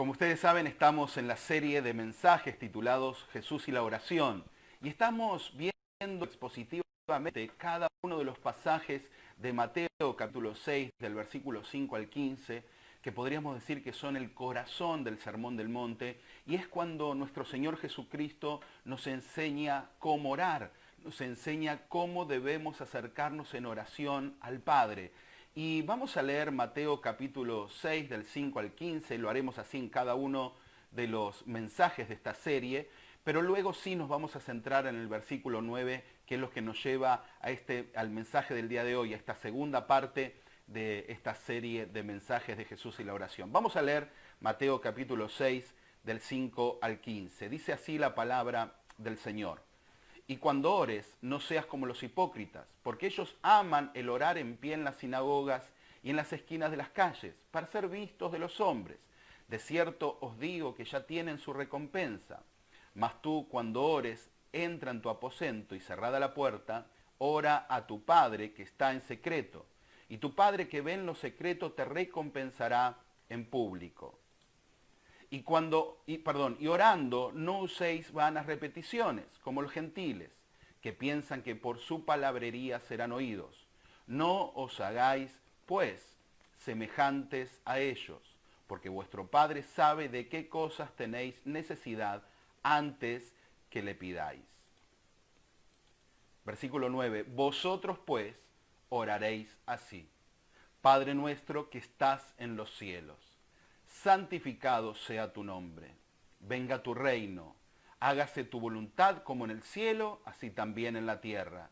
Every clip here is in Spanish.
Como ustedes saben, estamos en la serie de mensajes titulados Jesús y la oración. Y estamos viendo expositivamente cada uno de los pasajes de Mateo capítulo 6, del versículo 5 al 15, que podríamos decir que son el corazón del Sermón del Monte, y es cuando nuestro Señor Jesucristo nos enseña cómo orar, nos enseña cómo debemos acercarnos en oración al Padre. Y vamos a leer Mateo capítulo 6 del 5 al 15, lo haremos así en cada uno de los mensajes de esta serie, pero luego sí nos vamos a centrar en el versículo 9, que es lo que nos lleva al mensaje del día de hoy, a esta segunda parte de esta serie de mensajes de Jesús y la oración. Vamos a leer Mateo capítulo 6 del 5 al 15. Dice así la palabra del Señor. Y cuando ores, no seas como los hipócritas, porque ellos aman el orar en pie en las sinagogas y en las esquinas de las calles, para ser vistos de los hombres. De cierto os digo que ya tienen su recompensa. Mas tú, cuando ores, entra en tu aposento y cerrada la puerta, ora a tu Padre que está en secreto. Y tu Padre que ve en lo secreto te recompensará en público. Y orando, no uséis vanas repeticiones, como los gentiles, que piensan que por su palabrería serán oídos. No os hagáis, pues, semejantes a ellos, porque vuestro Padre sabe de qué cosas tenéis necesidad antes que le pidáis. Versículo 9. Vosotros, pues, oraréis así. Padre nuestro que estás en los cielos, santificado sea tu nombre. Venga tu reino. Hágase tu voluntad como en el cielo, así también en la tierra.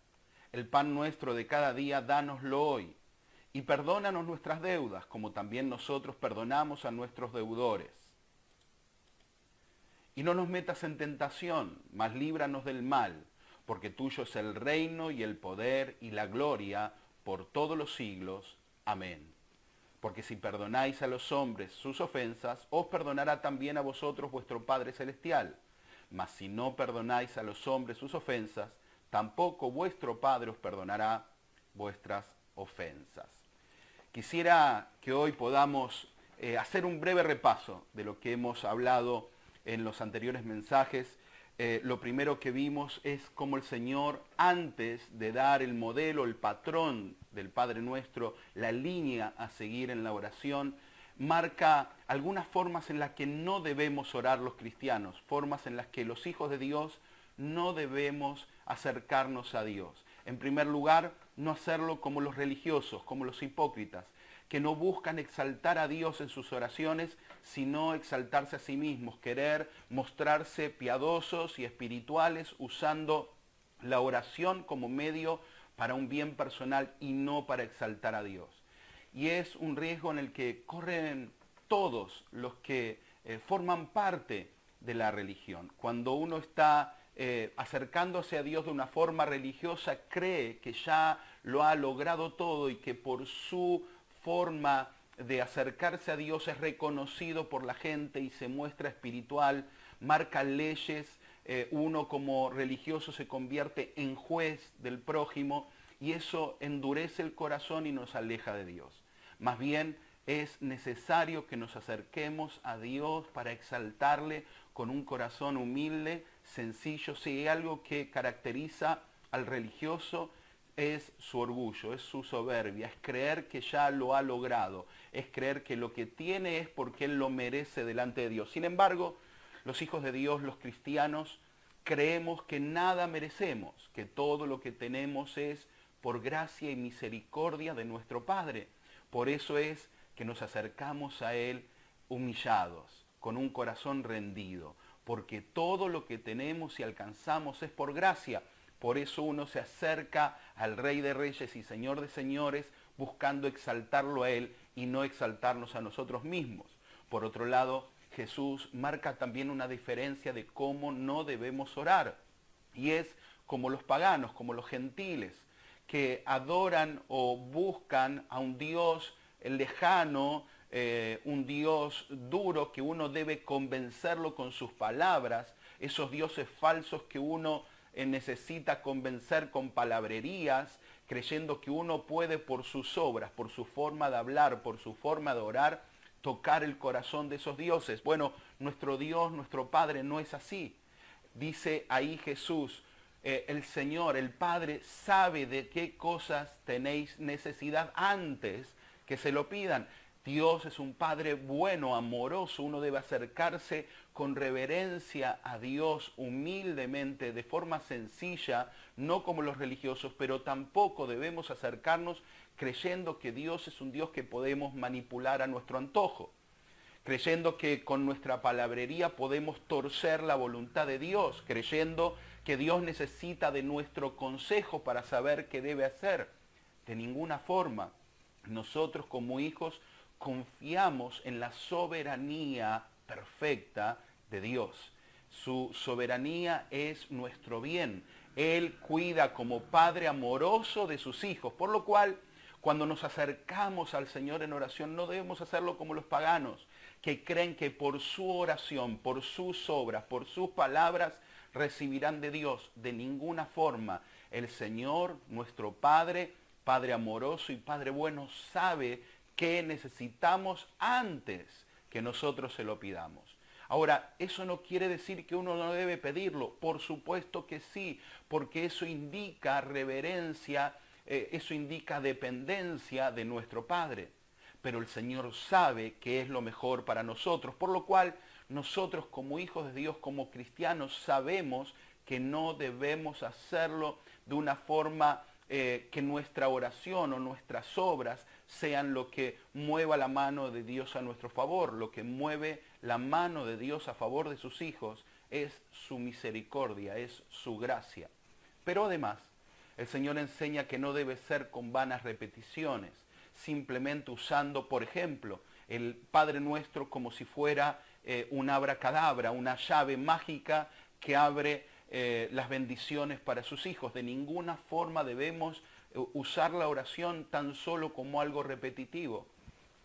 El pan nuestro de cada día, dánoslo hoy. Y perdónanos nuestras deudas, como también nosotros perdonamos a nuestros deudores. Y no nos metas en tentación, mas líbranos del mal, porque tuyo es el reino y el poder y la gloria por todos los siglos. Amén. Porque si perdonáis a los hombres sus ofensas, os perdonará también a vosotros vuestro Padre Celestial. Mas si no perdonáis a los hombres sus ofensas, tampoco vuestro Padre os perdonará vuestras ofensas. Quisiera que hoy podamos hacer un breve repaso de lo que hemos hablado en los anteriores mensajes. Lo primero que vimos es cómo el Señor, antes de dar el modelo, el patrón del Padre Nuestro, la línea a seguir en la oración, marca algunas formas en las que no debemos orar los cristianos, formas en las que los hijos de Dios no debemos acercarnos a Dios. En primer lugar, no hacerlo como los religiosos, como los hipócritas, que no buscan exaltar a Dios en sus oraciones, sino exaltarse a sí mismos, querer mostrarse piadosos y espirituales usando la oración como medio para un bien personal y no para exaltar a Dios. Y es un riesgo en el que corren todos los que forman parte de la religión. Cuando uno está acercándose a Dios de una forma religiosa, cree que ya lo ha logrado todo y que por su forma de acercarse a Dios es reconocido por la gente y se muestra espiritual, marca leyes, uno como religioso se convierte en juez del prójimo y eso endurece el corazón y nos aleja de Dios. Más bien es necesario que nos acerquemos a Dios para exaltarle con un corazón humilde, sencillo. Si hay algo que caracteriza al religioso, es su orgullo, es su soberbia, es creer que ya lo ha logrado, es creer que lo que tiene es porque él lo merece delante de Dios. Sin embargo, los hijos de Dios, los cristianos, creemos que nada merecemos, que todo lo que tenemos es por gracia y misericordia de nuestro Padre. Por eso es que nos acercamos a Él humillados, con un corazón rendido, porque todo lo que tenemos y alcanzamos es por gracia. Por eso uno se acerca al Rey de Reyes y Señor de Señores buscando exaltarlo a Él y no exaltarnos a nosotros mismos. Por otro lado, Jesús marca también una diferencia de cómo no debemos orar. Y es como los paganos, como los gentiles, que adoran o buscan a un Dios lejano, un Dios duro que uno debe convencerlo con sus palabras, esos dioses falsos que uno necesita convencer con palabrerías, creyendo que uno puede por sus obras, por su forma de hablar, por su forma de orar, tocar el corazón de esos dioses. Bueno, nuestro Dios, nuestro Padre no es así. Dice ahí Jesús, el Señor, el Padre, sabe de qué cosas tenéis necesidad antes que se lo pidan. Dios es un Padre bueno, amoroso. Uno debe acercarse con reverencia a Dios, humildemente, de forma sencilla, no como los religiosos, pero tampoco debemos acercarnos creyendo que Dios es un Dios que podemos manipular a nuestro antojo, creyendo que con nuestra palabrería podemos torcer la voluntad de Dios, creyendo que Dios necesita de nuestro consejo para saber qué debe hacer. De ninguna forma. Nosotros como hijos confiamos en la soberanía perfecta de Dios. Su soberanía es nuestro bien. Él cuida como Padre amoroso de sus hijos, por lo cual cuando nos acercamos al Señor en oración no debemos hacerlo como los paganos, que creen que por su oración, por sus obras, por sus palabras, recibirán de Dios. De ninguna forma. El Señor, nuestro Padre, Padre amoroso y Padre bueno, sabe qué necesitamos antes que nosotros se lo pidamos. Ahora, eso no quiere decir que uno no debe pedirlo. Por supuesto que sí, porque eso indica reverencia, eso indica dependencia de nuestro Padre. Pero el Señor sabe que es lo mejor para nosotros, por lo cual nosotros como hijos de Dios, como cristianos, sabemos que no debemos hacerlo de una forma que nuestra oración o nuestras obras sean lo que mueva la mano de Dios a nuestro favor. Lo que mueve la mano de Dios a favor de sus hijos es su misericordia, es su gracia. Pero además, el Señor enseña que no debe ser con vanas repeticiones, simplemente usando, por ejemplo, el Padre Nuestro como si fuera un abracadabra, una llave mágica que abre las bendiciones para sus hijos. De ninguna forma debemos usar la oración tan solo como algo repetitivo.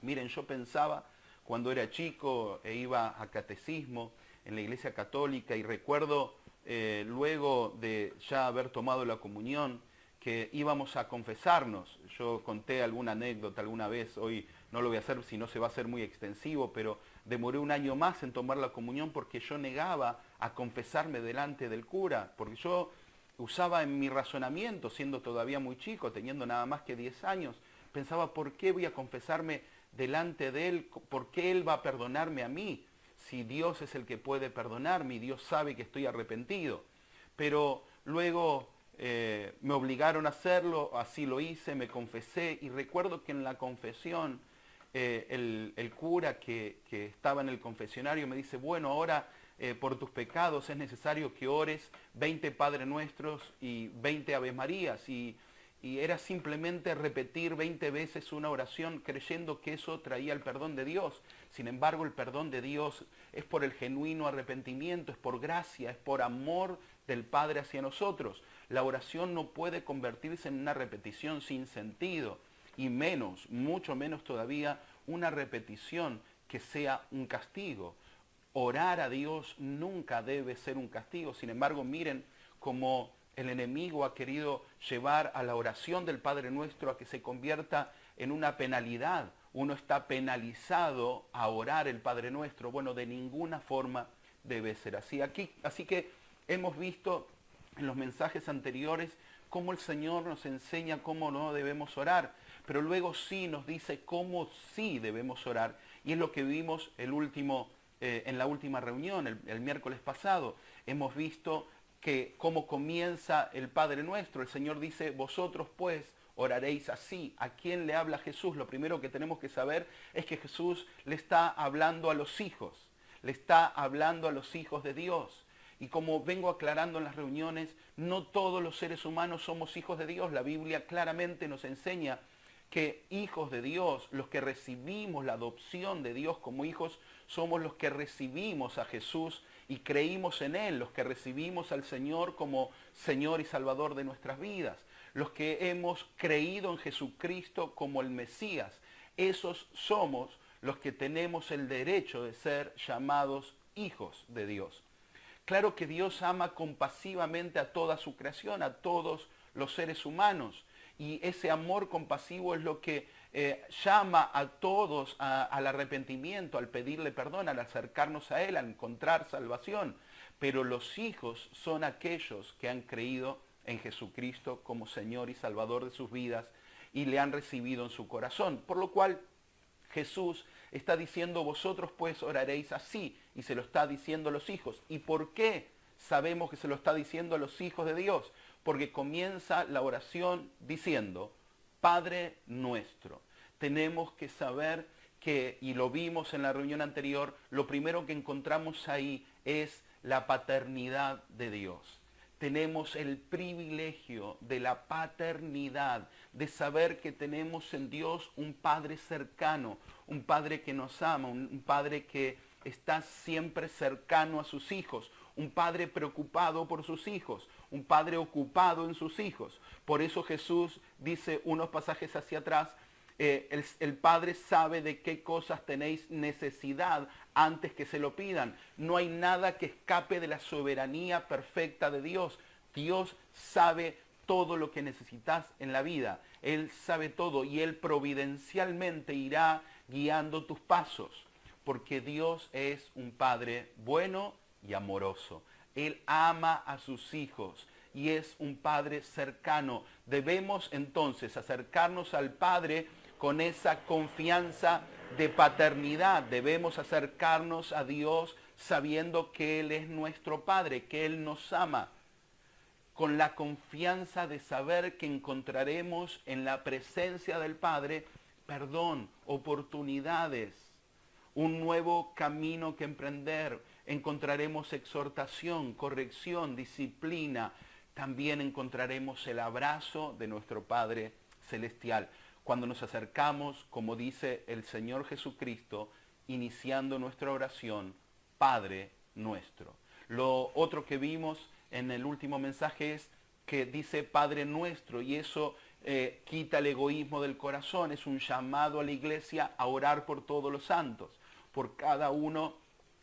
Miren, yo pensaba cuando era chico e iba a catecismo en la Iglesia Católica y recuerdo luego de ya haber tomado la comunión que íbamos a confesarnos. Yo conté alguna anécdota alguna vez, hoy no lo voy a hacer si no se va a hacer muy extensivo, pero demoré un año más en tomar la comunión porque yo negaba a confesarme delante del cura, porque yo usaba en mi razonamiento, siendo todavía muy chico, teniendo nada más que 10 años, pensaba, ¿por qué voy a confesarme delante de él? ¿Por qué él va a perdonarme a mí? Si Dios es el que puede perdonarme y Dios sabe que estoy arrepentido. Pero luego me obligaron a hacerlo, así lo hice, me confesé y recuerdo que en la confesión el cura que estaba en el confesionario me dice, bueno, ahora por tus pecados es necesario que ores 20 Padre Nuestros y 20 Aves Marías. Y era simplemente repetir 20 veces una oración creyendo que eso traía el perdón de Dios. Sin embargo, el perdón de Dios es por el genuino arrepentimiento, es por gracia, es por amor del Padre hacia nosotros. La oración no puede convertirse en una repetición sin sentido. Y menos, mucho menos todavía, una repetición que sea un castigo. Orar a Dios nunca debe ser un castigo. Sin embargo, miren cómo el enemigo ha querido llevar a la oración del Padre Nuestro a que se convierta en una penalidad. Uno está penalizado a orar el Padre Nuestro. Bueno, de ninguna forma debe ser así. Así que hemos visto en los mensajes anteriores cómo el Señor nos enseña cómo no debemos orar. Pero luego sí nos dice cómo sí debemos orar. Y es lo que vimos en la última reunión, el miércoles pasado. Hemos visto que cómo comienza el Padre Nuestro. El Señor dice, vosotros pues oraréis así. ¿A quién le habla Jesús? Lo primero que tenemos que saber es que Jesús le está hablando a los hijos. Le está hablando a los hijos de Dios. Y como vengo aclarando en las reuniones, no todos los seres humanos somos hijos de Dios. La Biblia claramente nos enseña que hijos de Dios, los que recibimos la adopción de Dios como hijos, somos los que recibimos a Jesús y creímos en Él, los que recibimos al Señor como Señor y Salvador de nuestras vidas, los que hemos creído en Jesucristo como el Mesías. Esos somos los que tenemos el derecho de ser llamados hijos de Dios. Claro que Dios ama compasivamente a toda su creación, a todos los seres humanos. Y ese amor compasivo es lo que llama a todos al arrepentimiento, al pedirle perdón, al acercarnos a Él, a encontrar salvación. Pero los hijos son aquellos que han creído en Jesucristo como Señor y Salvador de sus vidas y le han recibido en su corazón. Por lo cual Jesús está diciendo, vosotros pues oraréis así, y se lo está diciendo a los hijos. ¿Y por qué sabemos que se lo está diciendo a los hijos de Dios? Porque comienza la oración diciendo, Padre nuestro. Tenemos que saber que, y lo vimos en la reunión anterior, lo primero que encontramos ahí es la paternidad de Dios. Tenemos el privilegio de la paternidad, de saber que tenemos en Dios un Padre cercano, un Padre que nos ama, un Padre que está siempre cercano a sus hijos, un Padre preocupado por sus hijos, un Padre ocupado en sus hijos. Por eso Jesús dice unos pasajes hacia atrás, el Padre sabe de qué cosas tenéis necesidad antes que se lo pidan. No hay nada que escape de la soberanía perfecta de Dios. Dios sabe todo lo que necesitas en la vida. Él sabe todo y Él providencialmente irá guiando tus pasos. Porque Dios es un Padre bueno y amoroso. Él ama a sus hijos y es un Padre cercano. Debemos entonces acercarnos al Padre con esa confianza de paternidad. Debemos acercarnos a Dios sabiendo que Él es nuestro Padre, que Él nos ama, con la confianza de saber que encontraremos en la presencia del Padre perdón, oportunidades, un nuevo camino que emprender. Encontraremos exhortación, corrección, disciplina. También encontraremos el abrazo de nuestro Padre Celestial. Cuando nos acercamos, como dice el Señor Jesucristo, iniciando nuestra oración, Padre nuestro. Lo otro que vimos en el último mensaje es que dice Padre nuestro, y eso quita el egoísmo del corazón. Es un llamado a la iglesia a orar por todos los santos, por cada uno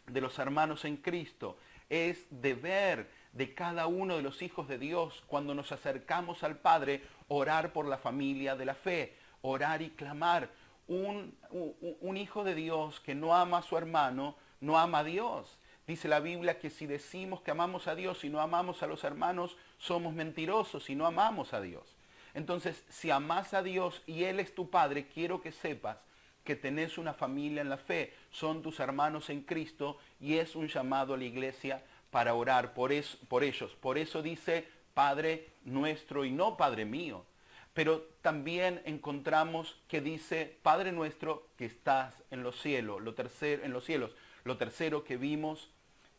de los hermanos en Cristo. Es deber de cada uno de los hijos de Dios, cuando nos acercamos al Padre, orar por la familia de la fe, orar y clamar. Un hijo de Dios que no ama a su hermano, no ama a Dios. Dice la Biblia que si decimos que amamos a Dios y no amamos a los hermanos, somos mentirosos y no amamos a Dios. Entonces, si amas a Dios y Él es tu Padre, quiero que sepas que tenés una familia en la fe, son tus hermanos en Cristo, y es un llamado a la iglesia para orar por ellos. Por eso dice Padre nuestro y no Padre mío. Pero también encontramos que dice Padre nuestro que estás en los cielos. Lo tercero que vimos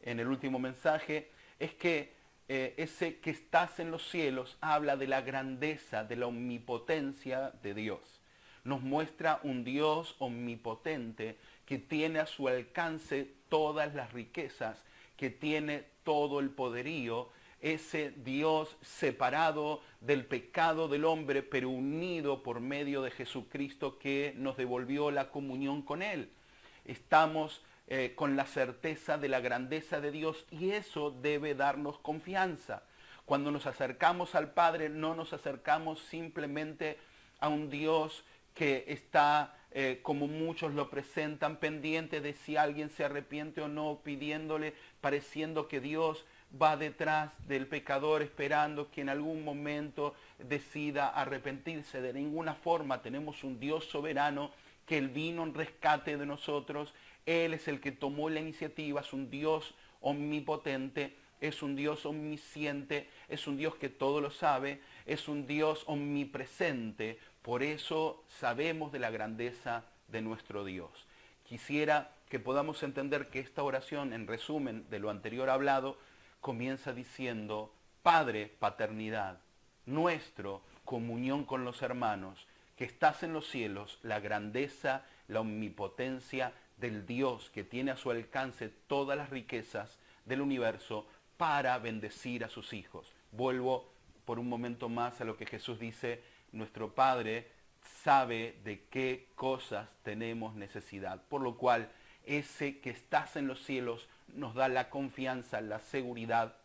en el último mensaje es que ese que estás en los cielos habla de la grandeza, de la omnipotencia de Dios. Nos muestra un Dios omnipotente que tiene a su alcance todas las riquezas, que tiene todo el poderío. Ese Dios separado del pecado del hombre, pero unido por medio de Jesucristo, que nos devolvió la comunión con Él. Estamos con la certeza de la grandeza de Dios, y eso debe darnos confianza. Cuando nos acercamos al Padre, no nos acercamos simplemente a un Dios que está, como muchos lo presentan, pendiente de si alguien se arrepiente o no, pidiéndole, pareciendo que Dios va detrás del pecador esperando que en algún momento decida arrepentirse. De ninguna forma. Tenemos un Dios soberano, que Él vino en rescate de nosotros. Él es el que tomó la iniciativa. Es un Dios omnipotente, es un Dios omnisciente, es un Dios que todo lo sabe, es un Dios omnipresente. Por eso sabemos de la grandeza de nuestro Dios. Quisiera que podamos entender que esta oración, en resumen de lo anterior hablado, comienza diciendo Padre, paternidad, nuestro, comunión con los hermanos, que estás en los cielos, la grandeza, la omnipotencia del Dios que tiene a su alcance todas las riquezas del universo para bendecir a sus hijos. Vuelvo por un momento más a lo que Jesús dice: nuestro Padre sabe de qué cosas tenemos necesidad, por lo cual ese que estás en los cielos nos da la confianza, la seguridad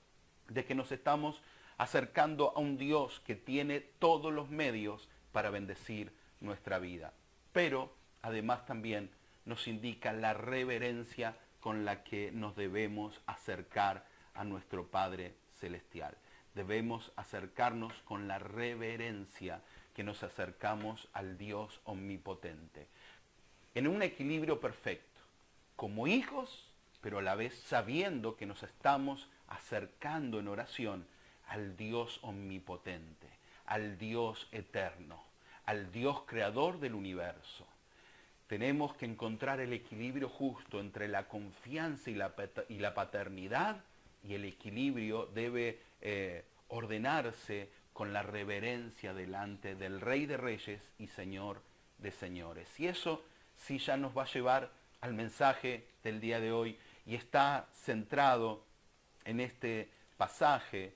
de que nos estamos acercando a un Dios que tiene todos los medios para bendecir nuestra vida. pero además también nos indica la reverencia con la que nos debemos acercar a nuestro Padre Celestial. Debemos acercarnos con la reverencia que nos acercamos al Dios omnipotente, en un equilibrio perfecto, como hijos, pero a la vez sabiendo que nos estamos acercando en oración al Dios omnipotente, al Dios eterno, al Dios creador del universo. Tenemos que encontrar el equilibrio justo entre la confianza y la paternidad, y el equilibrio debe ordenarse con la reverencia delante del Rey de Reyes y Señor de Señores. Y eso sí ya nos va a llevar al mensaje del día de hoy, y está centrado en este pasaje.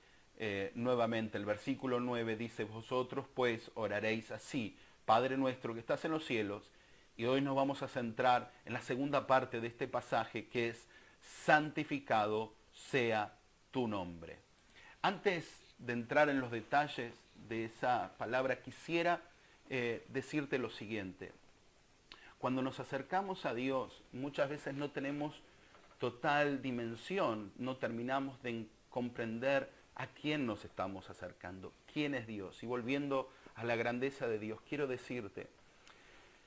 Nuevamente el versículo 9 dice: vosotros pues oraréis así: Padre nuestro que estás en los cielos. Y hoy nos vamos a centrar en la segunda parte de este pasaje, que es: santificado sea tu nombre. Antes de entrar en los detalles de esa palabra, quisiera decirte lo siguiente. Cuando nos acercamos a Dios, muchas veces no tenemos total dimensión, no terminamos de comprender a quién nos estamos acercando, quién es Dios. Y volviendo a la grandeza de Dios, quiero decirte,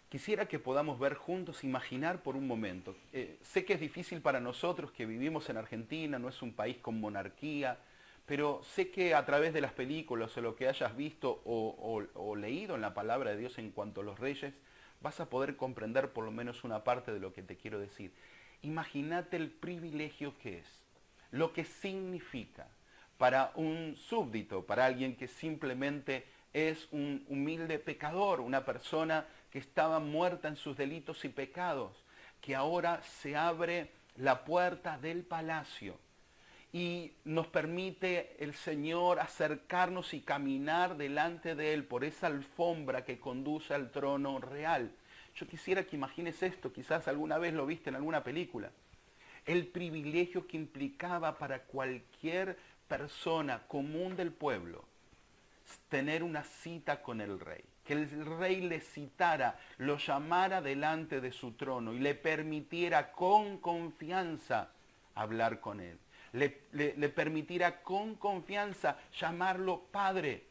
quisiera que podamos ver juntos, imaginar por un momento. Sé que es difícil para nosotros que vivimos en Argentina, no es un país con monarquía, pero sé que a través de las películas o lo que hayas visto o leído en la palabra de Dios en cuanto a los reyes, vas a poder comprender por lo menos una parte de lo que te quiero decir. Imagínate el privilegio que es, lo que significa para un súbdito, para alguien que simplemente es un humilde pecador, una persona que estaba muerta en sus delitos y pecados, que ahora se abre la puerta del palacio y nos permite el Señor acercarnos y caminar delante de Él por esa alfombra que conduce al trono real. Yo quisiera que imagines esto, quizás alguna vez lo viste en alguna película. El privilegio que implicaba para cualquier persona común del pueblo tener una cita con el rey. Que el rey le citara, lo llamara delante de su trono y le permitiera con confianza hablar con él. Le permitiera con confianza llamarlo Padre.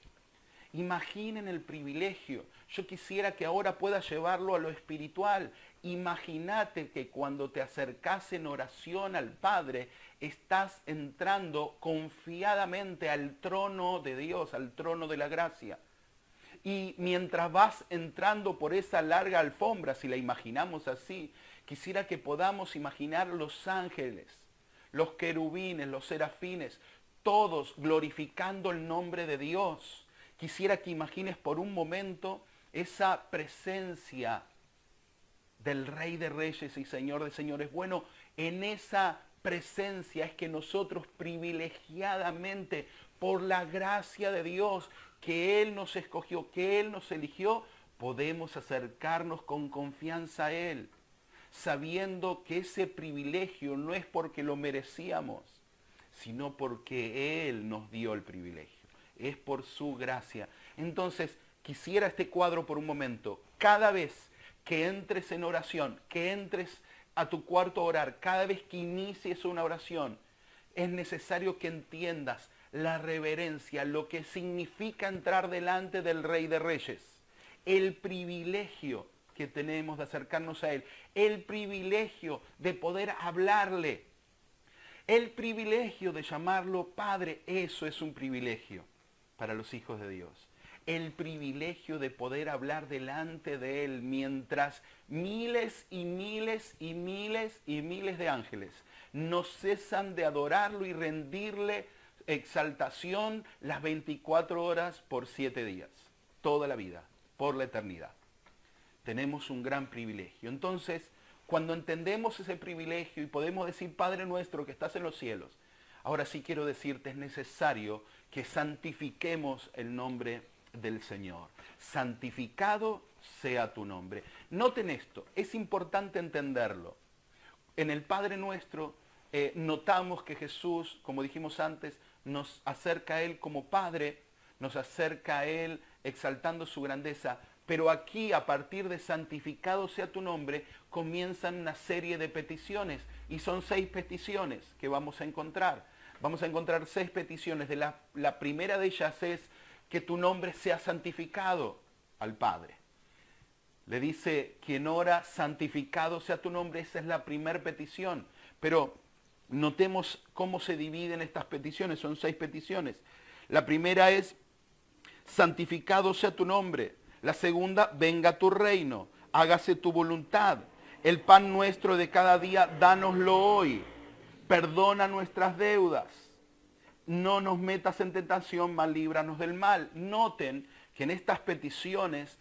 Imaginen el privilegio. Yo quisiera que ahora puedas llevarlo a lo espiritual. Imagínate que cuando te acercas en oración al Padre, estás entrando confiadamente al trono de Dios, al trono de la gracia. Y mientras vas entrando por esa larga alfombra, si la imaginamos así, quisiera que podamos imaginar los ángeles, los querubines, los serafines, todos glorificando el nombre de Dios. Quisiera que imagines por un momento esa presencia del Rey de Reyes y Señor de Señores. Bueno, en esa presencia es que nosotros privilegiadamente, por la gracia de Dios, que Él nos escogió, que Él nos eligió, podemos acercarnos con confianza a Él, sabiendo que ese privilegio no es porque lo merecíamos, sino porque Él nos dio el privilegio. Es por su gracia. Entonces, quisiera este cuadro por un momento. Cada vez que entres en oración, que entres a tu cuarto a orar, cada vez que inicies una oración, es necesario que entiendas la reverencia, lo que significa entrar delante del Rey de Reyes, el privilegio que tenemos de acercarnos a Él, el privilegio de poder hablarle, el privilegio de llamarlo Padre. Eso es un privilegio para los hijos de Dios. El privilegio de poder hablar delante de Él mientras miles y miles y miles y miles de ángeles no cesan de adorarlo y rendirle exaltación las 24 horas por 7 días, toda la vida, por la eternidad. Tenemos un gran privilegio. Entonces, cuando entendemos ese privilegio y podemos decir: Padre nuestro que estás en los cielos, ahora sí quiero decirte, es necesario que santifiquemos el nombre del Señor. Santificado sea tu nombre. Noten esto, es importante entenderlo. En el Padre Nuestro notamos que Jesús, como dijimos antes, nos acerca a Él como Padre, nos acerca a Él exaltando su grandeza, Pero aquí, a partir de santificado sea tu nombre, comienzan una serie de peticiones. Y son 6 peticiones que vamos a encontrar. Vamos a encontrar 6 peticiones. La primera de ellas es que tu nombre sea santificado al Padre. Le dice, quien ora, santificado sea tu nombre. Esa es la primera petición. Pero notemos cómo se dividen estas peticiones. Son 6 peticiones. La primera es, santificado sea tu nombre. La segunda, venga tu reino. Hágase tu voluntad. El pan nuestro de cada día, dánoslo hoy. Perdona nuestras deudas. No nos metas en tentación, mas líbranos del mal. Noten que en estas peticiones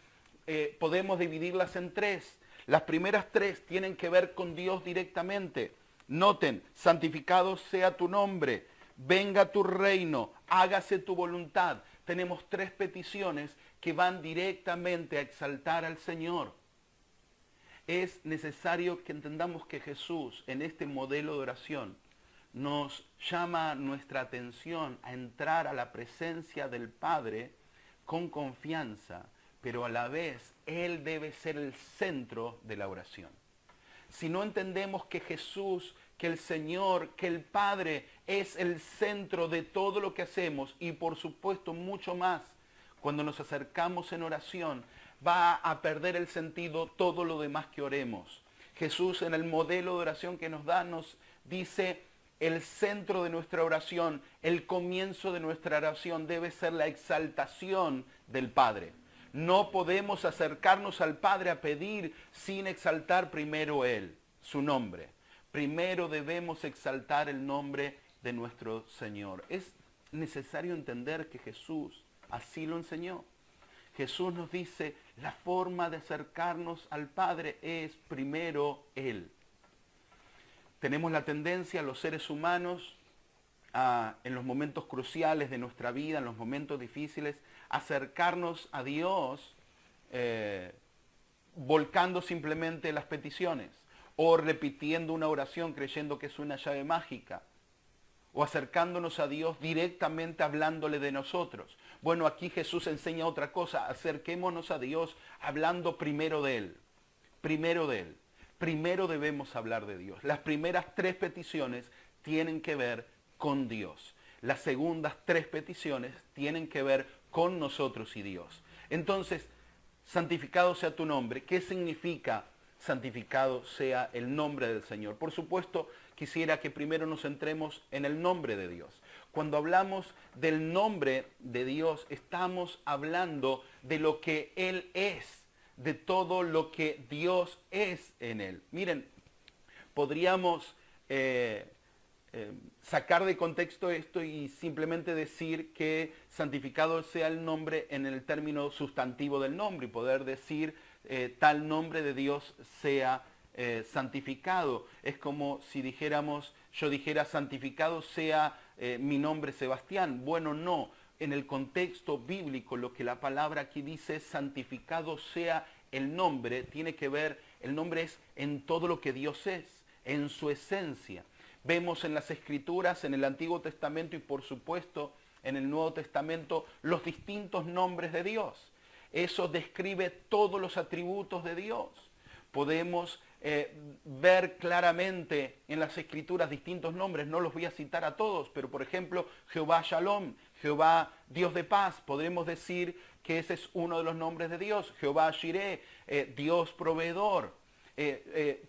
podemos dividirlas en 3. Las primeras 3 tienen que ver con Dios directamente. Noten, santificado sea tu nombre, venga tu reino, hágase tu voluntad. Tenemos 3 peticiones que van directamente a exaltar al Señor. Es necesario que entendamos que Jesús, en este modelo de oración, nos llama nuestra atención a entrar a la presencia del Padre con confianza, pero a la vez Él debe ser el centro de la oración. Si no entendemos que Jesús, que el Señor, que el Padre es el centro de todo lo que hacemos y por supuesto mucho más, cuando nos acercamos en oración, va a perder el sentido todo lo demás que oremos. Jesús en el modelo de oración que nos da nos dice, el centro de nuestra oración, el comienzo de nuestra oración debe ser la exaltación del Padre. No podemos acercarnos al Padre a pedir sin exaltar primero Él, su nombre. Primero debemos exaltar el nombre de nuestro Señor. Es necesario entender que Jesús así lo enseñó. Jesús nos dice, la forma de acercarnos al Padre es primero Él. Tenemos la tendencia, los seres humanos, en los momentos cruciales de nuestra vida, en los momentos difíciles, acercarnos a Dios volcando simplemente las peticiones o repitiendo una oración creyendo que es una llave mágica o acercándonos a Dios directamente hablándole de nosotros. Bueno, aquí Jesús enseña otra cosa, acerquémonos a Dios hablando primero de Él, primero de Él. Primero debemos hablar de Dios. Las primeras 3 peticiones tienen que ver con Dios. Las segundas 3 peticiones tienen que ver con nosotros y Dios. Entonces, santificado sea tu nombre. ¿Qué significa santificado sea el nombre del Señor? Por supuesto, quisiera que primero nos centremos en el nombre de Dios. Cuando hablamos del nombre de Dios, estamos hablando de lo que Él es, de todo lo que Dios es en Él. Miren, podríamos sacar de contexto esto y simplemente decir que santificado sea el nombre en el término sustantivo del nombre y poder decir tal nombre de Dios sea santificado. Es como si dijéramos, yo dijera santificado sea mi nombre Sebastián. Bueno, no. En el contexto bíblico lo que la palabra aquí dice es santificado sea el nombre, tiene que ver, el nombre es en todo lo que Dios es, en su esencia. Vemos en las Escrituras, en el Antiguo Testamento y por supuesto en el Nuevo Testamento los distintos nombres de Dios. Eso describe todos los atributos de Dios. Podemos ver claramente en las Escrituras distintos nombres, no los voy a citar a todos, pero por ejemplo Jehová Shalom, Jehová Dios de paz, podremos decir que ese es uno de los nombres de Dios. Jehová Jireh, Dios proveedor.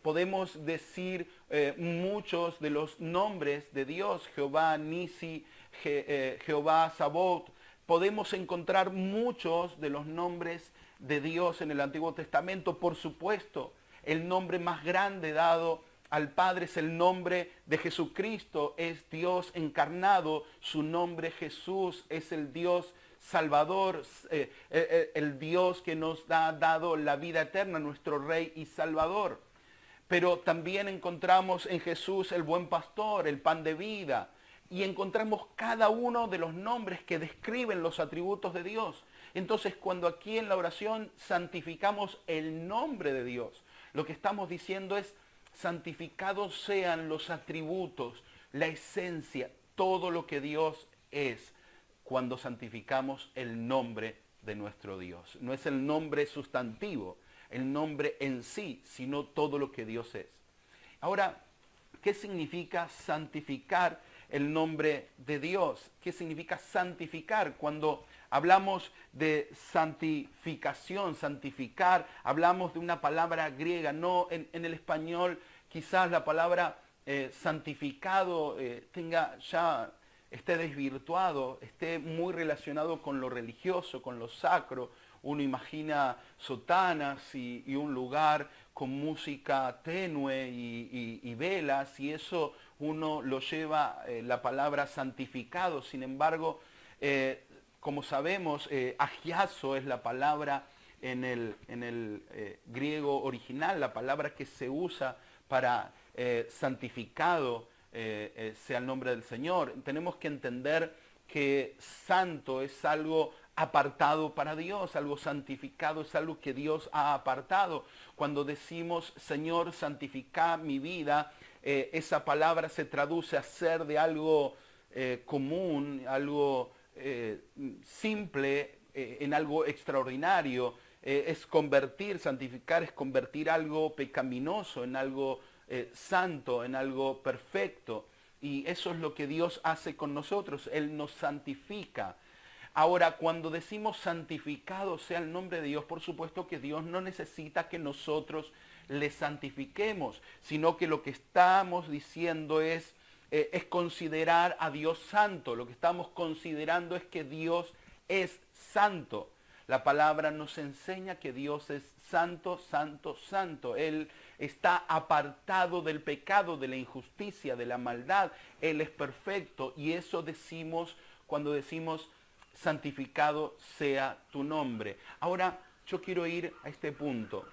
Podemos decir muchos de los nombres de Dios, Jehová Nisi, Jehová Sabaoth. Podemos encontrar muchos de los nombres de Dios en el Antiguo Testamento. Por supuesto, el nombre más grande dado al Padre es el nombre de Jesucristo, es Dios encarnado, su nombre Jesús, es el Dios Salvador, el Dios que nos ha dado la vida eterna, nuestro Rey y Salvador. Pero también encontramos en Jesús el buen pastor, el pan de vida, y encontramos cada uno de los nombres que describen los atributos de Dios. Entonces, cuando aquí en la oración santificamos el nombre de Dios, lo que estamos diciendo es, santificados sean los atributos, la esencia, todo lo que Dios es, cuando santificamos el nombre de nuestro Dios. No es el nombre sustantivo, el nombre en sí, sino todo lo que Dios es. Ahora, ¿qué significa santificar el nombre de Dios? ¿Qué significa santificar? Cuando hablamos de santificación, santificar, hablamos de una palabra griega. No, en el español quizás la palabra santificado esté desvirtuado, esté muy relacionado con lo religioso, con lo sacro. Uno imagina sotanas y un lugar con música tenue y velas, y eso uno lo lleva la palabra santificado. Sin embargo, como sabemos, agiazo es la palabra en el griego original, la palabra que se usa para santificado sea el nombre del Señor. Tenemos que entender que santo es algo apartado para Dios, algo santificado es algo que Dios ha apartado. Cuando decimos, Señor, santifica mi vida, esa palabra se traduce a ser de algo común, algo simple, en algo extraordinario. Es convertir, santificar es convertir algo pecaminoso en algo santo, en algo perfecto. Y eso es lo que Dios hace con nosotros, Él nos santifica. Ahora, cuando decimos santificado sea el nombre de Dios, por supuesto que Dios no necesita que nosotros le santifiquemos, sino que lo que estamos diciendo es considerar a Dios santo. Lo que estamos considerando es que Dios es santo. La palabra nos enseña que Dios es santo, santo, santo. Él está apartado del pecado, de la injusticia, de la maldad. Él es perfecto, y eso decimos cuando decimos santificado sea tu nombre. Ahora yo quiero ir a este punto.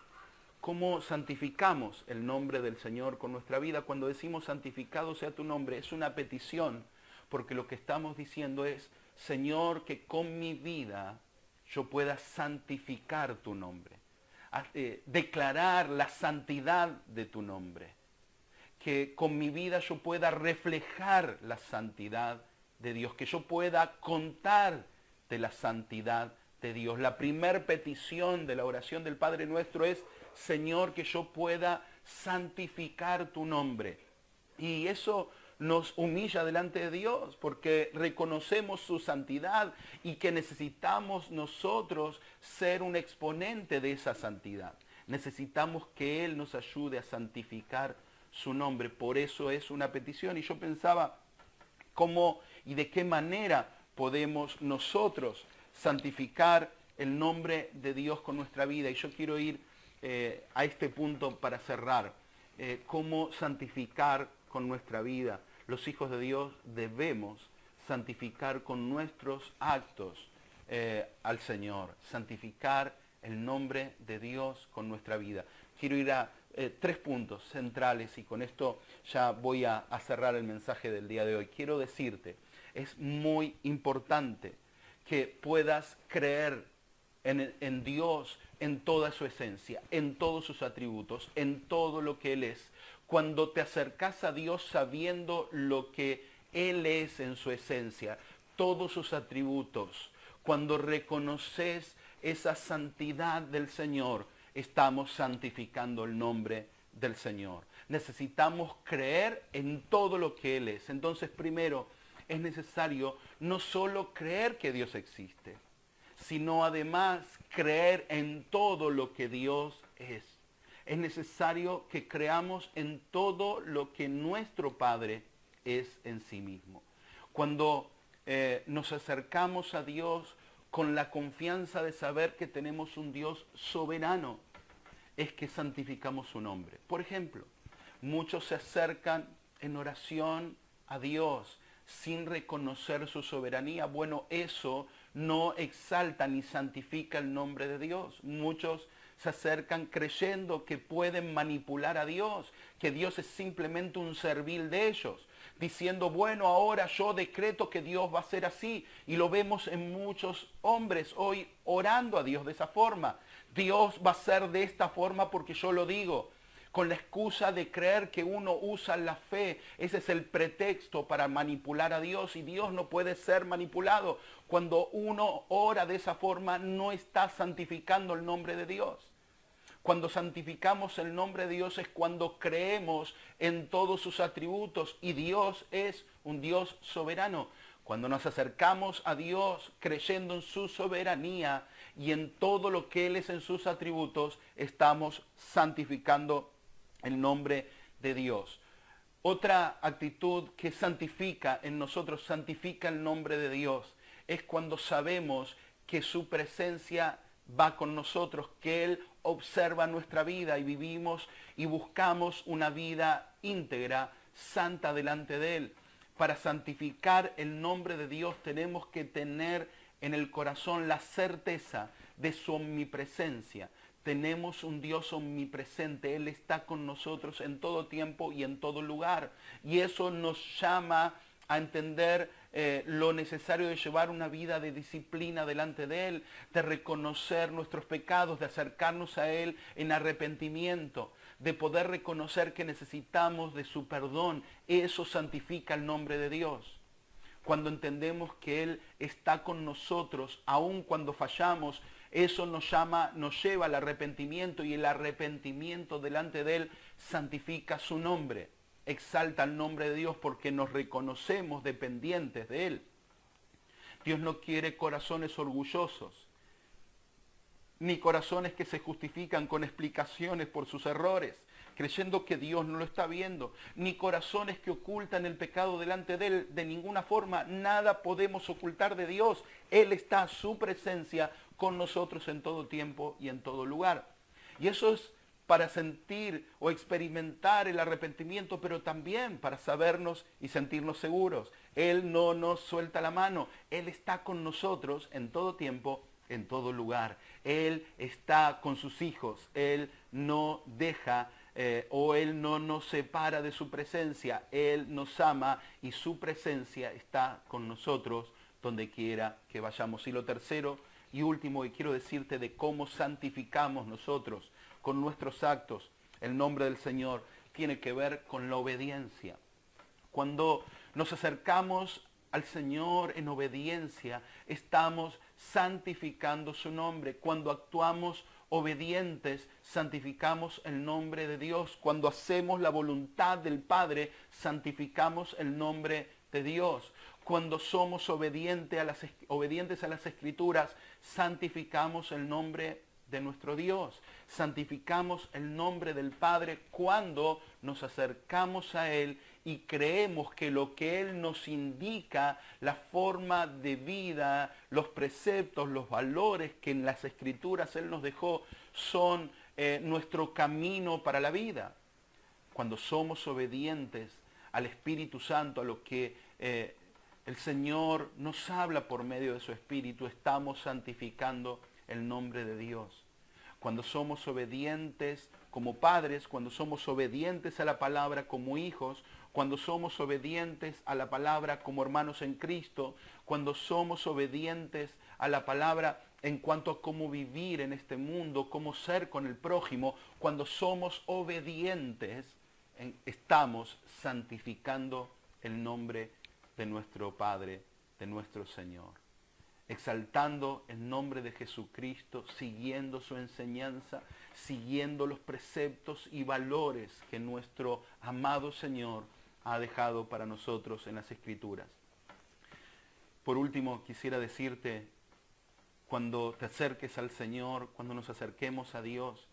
¿Cómo santificamos el nombre del Señor con nuestra vida? Cuando decimos santificado sea tu nombre, es una petición, porque lo que estamos diciendo es, Señor, que con mi vida yo pueda santificar tu nombre, declarar la santidad de tu nombre, que con mi vida yo pueda reflejar la santidad de Dios, que yo pueda contar de la santidad de Dios. La primer petición de la oración del Padre Nuestro es, Señor, que yo pueda santificar tu nombre. Y eso nos humilla delante de Dios, porque reconocemos su santidad y que necesitamos nosotros ser un exponente de esa santidad. Necesitamos que Él nos ayude a santificar su nombre. Por eso es una petición. Y yo pensaba, ¿cómo y de qué manera podemos nosotros santificar el nombre de Dios con nuestra vida? Y yo quiero ir a este punto para cerrar. ¿Cómo santificar con nuestra vida? Los hijos de Dios debemos santificar con nuestros actos al Señor. Santificar el nombre de Dios con nuestra vida. Quiero ir a 3 puntos centrales, y con esto ya voy a cerrar el mensaje del día de hoy. Quiero decirte, es muy importante que puedas creer en Dios, en toda su esencia, en todos sus atributos, en todo lo que Él es. Cuando te acercas a Dios sabiendo lo que Él es en su esencia, todos sus atributos, cuando reconoces esa santidad del Señor, estamos santificando el nombre del Señor. Necesitamos creer en todo lo que Él es. Entonces, primero, es necesario no solo creer que Dios existe, sino además creer en todo lo que Dios es. Es necesario que creamos en todo lo que nuestro Padre es en sí mismo. Cuando nos acercamos a Dios con la confianza de saber que tenemos un Dios soberano, es que santificamos su nombre. Por ejemplo, muchos se acercan en oración a Dios sin reconocer su soberanía. Bueno, eso no exalta ni santifica el nombre de Dios. Muchos se acercan creyendo que pueden manipular a Dios, que Dios es simplemente un servil de ellos, diciendo, bueno, ahora yo decreto que Dios va a ser así. Y lo vemos en muchos hombres hoy orando a Dios de esa forma. Dios va a ser de esta forma porque yo lo digo. con la excusa de creer que uno usa la fe. Ese es el pretexto para manipular a Dios, y Dios no puede ser manipulado. Cuando uno ora de esa forma, no está santificando el nombre de Dios. Cuando santificamos el nombre de Dios es cuando creemos en todos sus atributos, y Dios es un Dios soberano. Cuando nos acercamos a Dios creyendo en su soberanía y en todo lo que Él es en sus atributos, estamos santificando el nombre de Dios. Otra actitud que santifica en nosotros, santifica el nombre de Dios, es cuando sabemos que su presencia va con nosotros, que Él observa nuestra vida y vivimos y buscamos una vida íntegra, santa delante de Él. Para santificar el nombre de Dios tenemos que tener en el corazón la certeza de su omnipresencia. Tenemos un Dios omnipresente, Él está con nosotros en todo tiempo y en todo lugar. Y eso nos llama a entender lo necesario de llevar una vida de disciplina delante de Él, de reconocer nuestros pecados, de acercarnos a Él en arrepentimiento, de poder reconocer que necesitamos de su perdón. Eso santifica el nombre de Dios. Cuando entendemos que Él está con nosotros, aun cuando fallamos, eso nos lleva al arrepentimiento, y el arrepentimiento delante de Él santifica su nombre. Exalta el nombre de Dios porque nos reconocemos dependientes de Él. Dios no quiere corazones orgullosos, ni corazones que se justifican con explicaciones por sus errores, creyendo que Dios no lo está viendo, ni corazones que ocultan el pecado delante de Él. De ninguna forma, nada podemos ocultar de Dios. Él está, su presencia, con nosotros en todo tiempo y en todo lugar. Y eso es para sentir o experimentar el arrepentimiento, pero también para sabernos y sentirnos seguros. Él no nos suelta la mano, Él está con nosotros en todo tiempo, en todo lugar. Él está con sus hijos, Él no deja o Él no nos separa de su presencia. Él nos ama y su presencia está con nosotros donde quiera que vayamos. Y lo tercero y último que quiero decirte de cómo santificamos nosotros con nuestros actos el nombre del Señor, tiene que ver con la obediencia. Cuando nos acercamos al Señor en obediencia, estamos santificando su nombre. Cuando actuamos obedientes, santificamos el nombre de Dios. Cuando hacemos la voluntad del Padre, santificamos el nombre de Dios. Cuando somos obedientes a las Escrituras, santificamos el nombre de nuestro Dios. Santificamos el nombre del Padre cuando nos acercamos a Él y creemos que lo que Él nos indica, la forma de vida, los preceptos, los valores que en las Escrituras Él nos dejó, son nuestro camino para la vida. Cuando somos obedientes al Espíritu Santo, a lo que el Señor nos habla por medio de su Espíritu, estamos santificando el nombre de Dios. Cuando somos obedientes como padres, cuando somos obedientes a la palabra como hijos, cuando somos obedientes a la palabra como hermanos en Cristo, cuando somos obedientes a la palabra en cuanto a cómo vivir en este mundo, cómo ser con el prójimo, cuando somos obedientes, estamos santificando el nombre de nuestro Padre, de nuestro Señor. Exaltando el nombre de Jesucristo, siguiendo su enseñanza, siguiendo los preceptos y valores que nuestro amado Señor ha dejado para nosotros en las Escrituras. Por último, quisiera decirte, cuando te acerques al Señor, cuando nos acerquemos a Dios,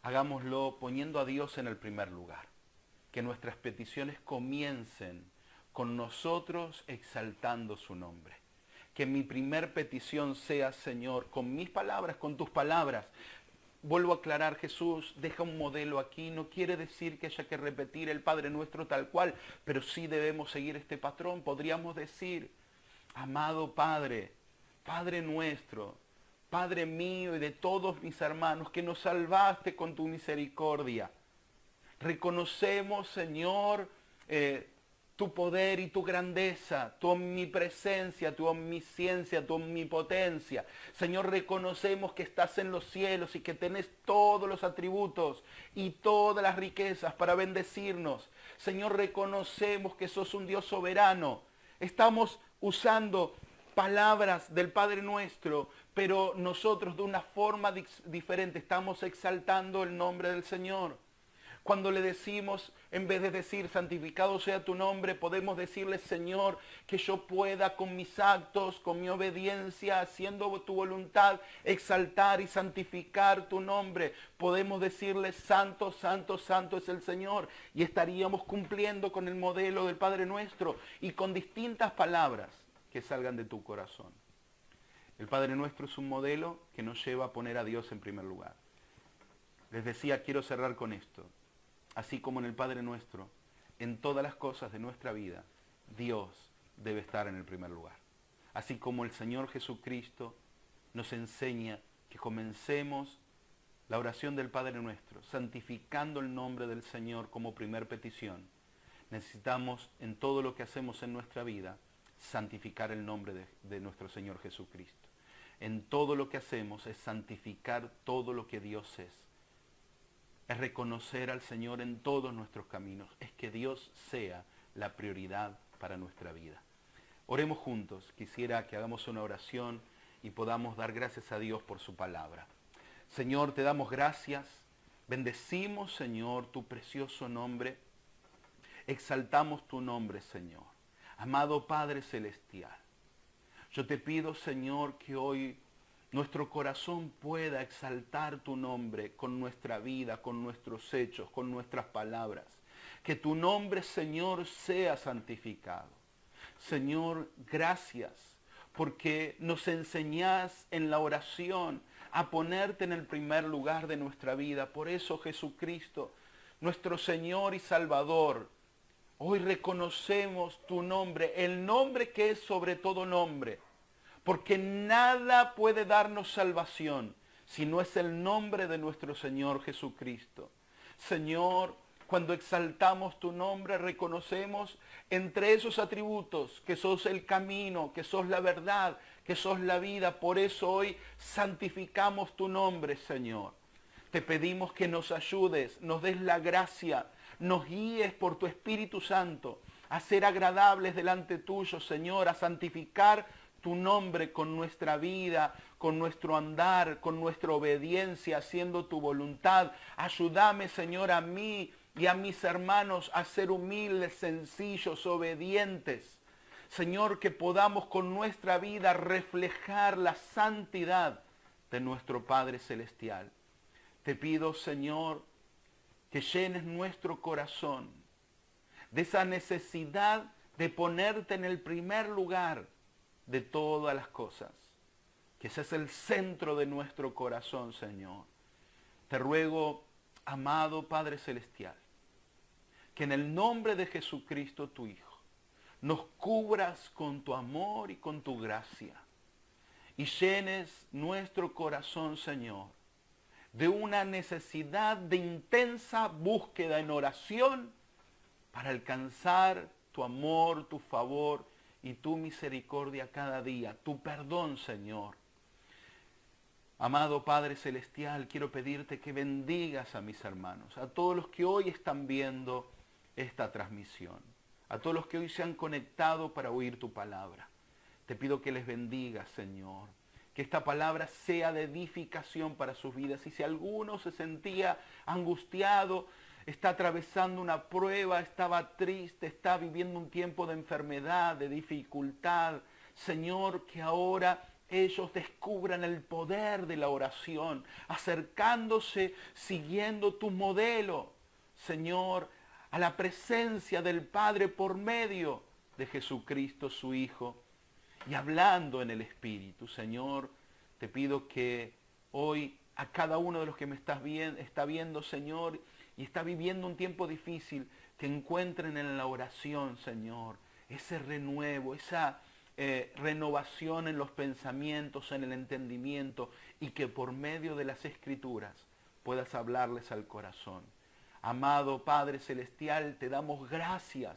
hagámoslo poniendo a Dios en el primer lugar. Que nuestras peticiones comiencen con nosotros exaltando su nombre. Que mi primer petición sea, Señor, con mis palabras, con tus palabras. Vuelvo a aclarar, Jesús deja un modelo aquí. No quiere decir que haya que repetir el Padre Nuestro tal cual, pero sí debemos seguir este patrón. Podríamos decir, amado Padre, Padre nuestro, Padre mío y de todos mis hermanos, que nos salvaste con tu misericordia. Reconocemos, Señor, tu poder y tu grandeza, tu omnipresencia, tu omnisciencia, tu omnipotencia. Señor, reconocemos que estás en los cielos y que tenés todos los atributos y todas las riquezas para bendecirnos. Señor, reconocemos que sos un Dios soberano. Estamos usando palabras del Padre Nuestro, pero nosotros de una forma diferente estamos exaltando el nombre del Señor. Cuando le decimos, en vez de decir santificado sea tu nombre, podemos decirle, Señor, que yo pueda con mis actos, con mi obediencia, haciendo tu voluntad, exaltar y santificar tu nombre. Podemos decirle, santo, santo, santo es el Señor. Y estaríamos cumpliendo con el modelo del Padre Nuestro y con distintas palabras que salgan de tu corazón. El Padre Nuestro es un modelo que nos lleva a poner a Dios en primer lugar. Les decía, quiero cerrar con esto. Así como en el Padre Nuestro, en todas las cosas de nuestra vida, Dios debe estar en el primer lugar. Así como el Señor Jesucristo nos enseña que comencemos la oración del Padre Nuestro, santificando el nombre del Señor como primer petición. Necesitamos en todo lo que hacemos en nuestra vida, santificar el nombre de nuestro Señor Jesucristo. En todo lo que hacemos es santificar todo lo que Dios es. Es reconocer al Señor en todos nuestros caminos. Es que Dios sea la prioridad para nuestra vida. Oremos juntos. Quisiera que hagamos una oración y podamos dar gracias a Dios por su palabra. Señor, te damos gracias. Bendecimos, Señor, tu precioso nombre. Exaltamos tu nombre, Señor. Amado Padre Celestial, yo te pido, Señor, que hoy nuestro corazón pueda exaltar tu nombre con nuestra vida, con nuestros hechos, con nuestras palabras. Que tu nombre, Señor, sea santificado. Señor, gracias, porque nos enseñás en la oración a ponerte en el primer lugar de nuestra vida. Por eso, Jesucristo, nuestro Señor y Salvador, hoy reconocemos tu nombre, el nombre que es sobre todo nombre. Porque nada puede darnos salvación si no es el nombre de nuestro Señor Jesucristo. Señor, cuando exaltamos tu nombre, reconocemos entre esos atributos que sos el camino, que sos la verdad, que sos la vida. Por eso hoy santificamos tu nombre, Señor. Te pedimos que nos ayudes, nos des la gracia, nos guíes por tu Espíritu Santo a ser agradables delante tuyo, Señor, a santificar tu nombre con nuestra vida, con nuestro andar, con nuestra obediencia, haciendo tu voluntad. Ayúdame, Señor, a mí y a mis hermanos a ser humildes, sencillos, obedientes. Señor, que podamos con nuestra vida reflejar la santidad de nuestro Padre Celestial. Te pido, Señor, que llenes nuestro corazón de esa necesidad de ponerte en el primer lugar de todas las cosas. Que ese es el centro de nuestro corazón, Señor. Te ruego, amado Padre Celestial, que en el nombre de Jesucristo, tu Hijo, nos cubras con tu amor y con tu gracia. Y llenes nuestro corazón, Señor, de una necesidad de intensa búsqueda en oración para alcanzar tu amor, tu favor y tu misericordia cada día, tu perdón, Señor. Amado Padre Celestial, quiero pedirte que bendigas a mis hermanos, a todos los que hoy están viendo esta transmisión, a todos los que hoy se han conectado para oír tu palabra. Te pido que les bendigas, Señor, que esta palabra sea de edificación para sus vidas. Y si alguno se sentía angustiado, está atravesando una prueba, estaba triste, está viviendo un tiempo de enfermedad, de dificultad, Señor, que ahora ellos descubran el poder de la oración, acercándose, siguiendo tu modelo, Señor, a la presencia del Padre por medio de Jesucristo, su Hijo, y hablando en el Espíritu. Señor, te pido que hoy a cada uno de los que me está viendo, Señor, y está viviendo un tiempo difícil, que encuentren en la oración, Señor, ese renuevo, esa renovación en los pensamientos, en el entendimiento, y que por medio de las Escrituras puedas hablarles al corazón. Amado Padre Celestial, te damos gracias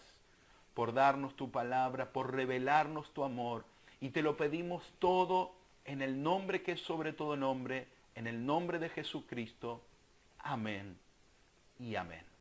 por darnos tu palabra, por revelarnos tu amor. Y te lo pedimos todo en el nombre que es sobre todo nombre, en el nombre de Jesucristo. Amén y amén.